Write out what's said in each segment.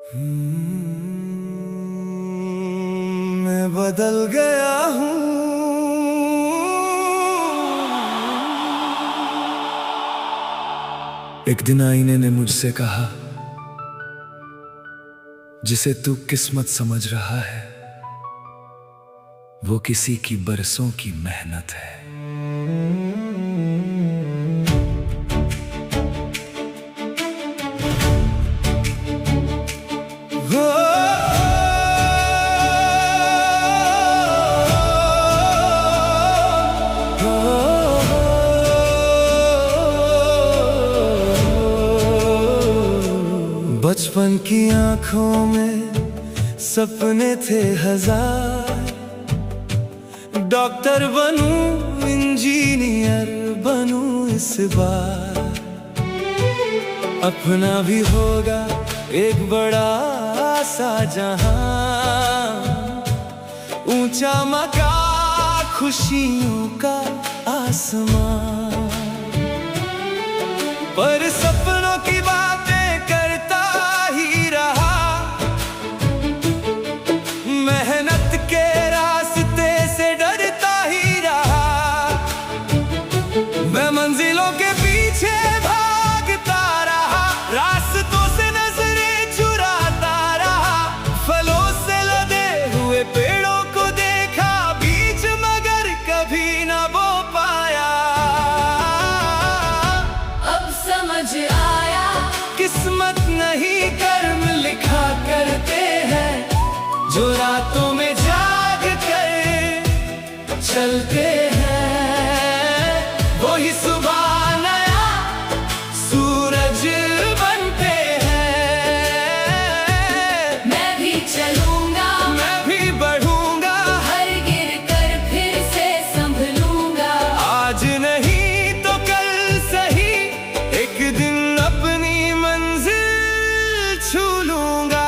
मैं बदल गया हूँ। एक दिन आईने ने मुझसे कहा, जिसे तू किस्मत समझ रहा है वो किसी की बरसों की मेहनत है। बचपन की आंखों में सपने थे हजार, डॉक्टर बनूं इंजीनियर बनूं इस बार। अपना भी होगा एक बड़ा सा जहां, ऊंचा मकान खुशियों का आसमान। पर सपनों की बातें करता ही रहा, मेहनत के रास्ते से डरता ही रहा। मैं मंजिलों के पीछे भागता रहा, रास्तों से नजरें चुराता रहा। फलों से लदे हुए पेड़ों को देखा बीच, मगर कभी ना बो पाया। अब समझ आया किस्मत नहीं कर्म लिखा करते हैं, जो रातों में जाग कर चलते हैं वही सुबह नया सूरज बनते हैं। मैं भी चलूंगा, मैं भी बढ़ूंगा, हर गिर कर फिर से संभलूंगा। आज नहीं तो कल सही, एक दिन अपनी मंजिल छू लूंगा।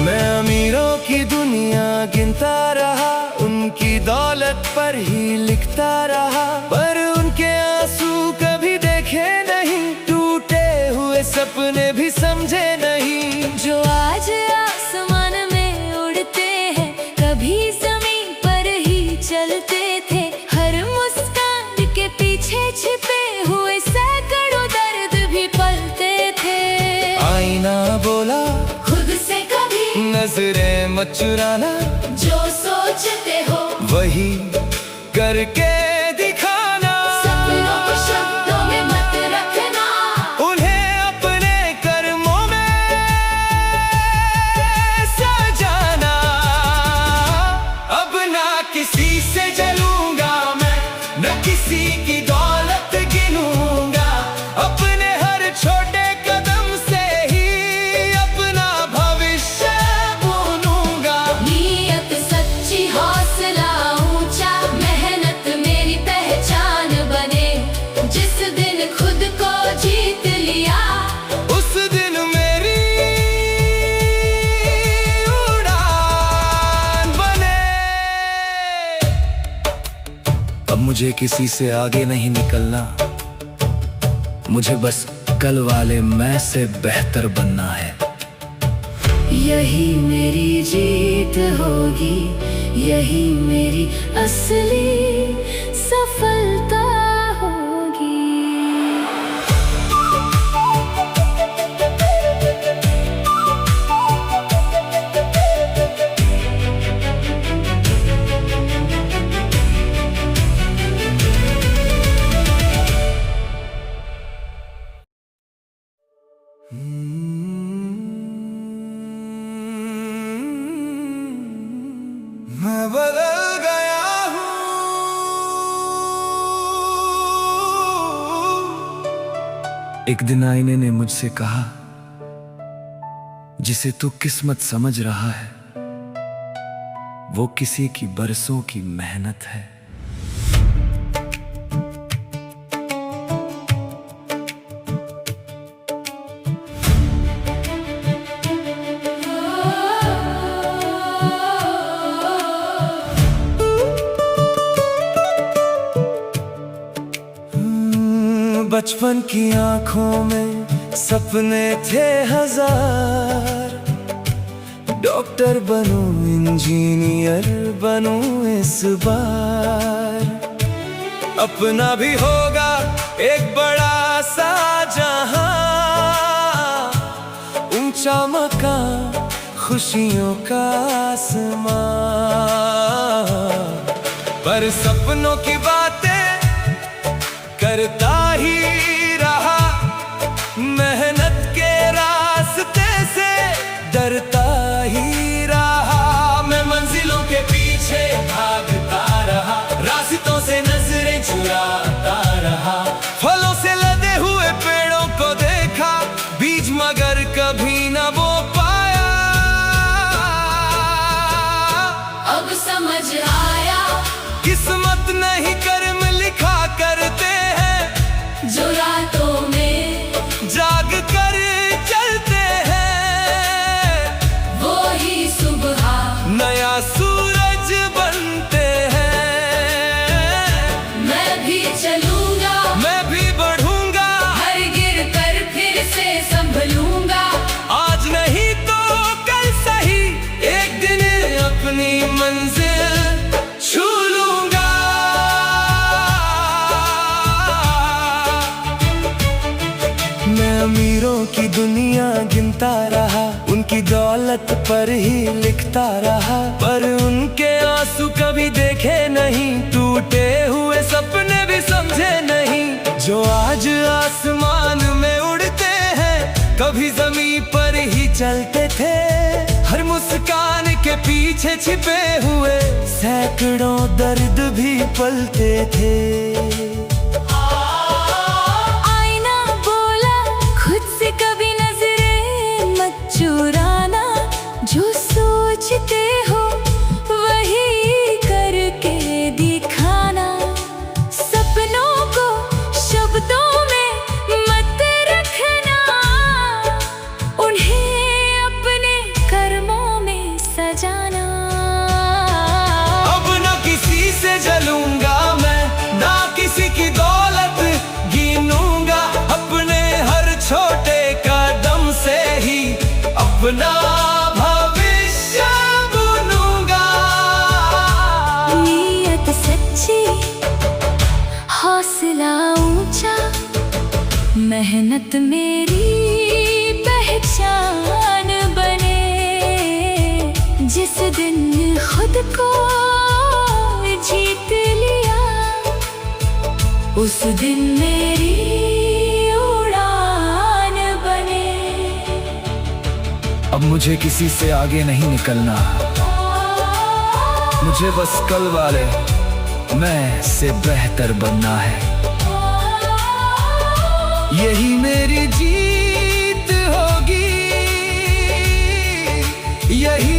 मैं अमीरों की दुनिया गिनता रहा, उनकी दौलत पर ही लिखता रहा। पर उनके आंसू कभी देखे नहीं, टूटे हुए सपने भी समझे नहीं। जो आज आसमान में उड़ते हैं, कभी जमीन पर ही चलते थे। हर मुस्कान के पीछे छिपे हुए सैकड़ों दर्द भी पलते थे। आईना बोला खुद से कभी नजरें मत चुराना, जो सोचते हो वही करके दिखाना। सपनों को शब्दों में मत रखना, उन्हें अपने कर्मों में सजाना। अब ना किसी से जलूंगा मैं, न किसी की दौलत गिनूंगा। अपने हर छोटे कदम से ही अपना भविष्य बुनूंगा। नीयत सच्ची हौसला ऊंचा, मेहनत मेरी पहचान बने। जिस दिन खुद को जीत लिया, उस दिन मेरी उड़ान बने। अब मुझे किसी से आगे नहीं निकलना, मुझे बस कल वाले मैं से बेहतर बनना है। यही मेरी जीत होगी, यही मेरी असली सफलता होगी। मैं बदल गया हूँ। एक दिन आईने ने मुझसे कहा, जिसे तू किस्मत समझ रहा है वो किसी की बरसों की मेहनत है। बचपन की आंखों में सपने थे हजार, डॉक्टर बनूं इंजीनियर बनूं इस बार। अपना भी होगा एक बड़ा सा जहां, ऊंचा मकान खुशियों का आसमां। पर सपनों की बातें करता ही रहा, मेहनत के रास्ते से डरता ही रहा। मैं मंजिलों के पीछे भागता रहा, रास्तों से नजरें चुराता रहा। फलों से लदे हुए पेड़ों को देखा, बीज मगर कभी न बो पाया। अब समझ आया किस्मत नहीं कर्म लिखा करते हैं, जो रातों में जाग कर चलते हैं। वो ही सुबह नया सूरज बनते हैं। मैं भी चलूंगा, मैं भी बढ़ूंगा, हर गिर कर फिर से संभलूंगा। आज नहीं तो कल सही, एक दिन अपनी मंजिल छू लूंगा। मैं अमीरों की दुनिया गिनता रहा, उनकी दौलत पर ही लिखता रहा। पर उनके आंसू कभी देखे नहीं, टूटे हुए सपने भी समझे नहीं। जो आज आसमान में उड़ते हैं, कभी जमीन पर ही चलते थे। हर मुस्कान के पीछे छिपे हुए सैकड़ों दर्द भी पलते थे। आईना बोला खुद से कभी नजरें मत चुराना, जो सोचते हो वही करके दिखाना। सपनों को शब्दों में मत रखना, उन्हें अपने कर्मों में सजाना। अब न किसी से जलूंगा मैं, ना किसी की दौलत गिनूंगा। अपने हर छोटे कदम से ही अपना भविष्य बुनूंगा। नीयत सच्ची, हौसला ऊंचा, मेहनत मेरी पहचान बने। जिस दिन खुद को जीत लिया, उस दिन मेरी उड़ान बने। अब मुझे किसी से आगे नहीं निकलना, मुझे बस कल वाले मैं से बेहतर बनना है। यही मेरी जीत होगी, यही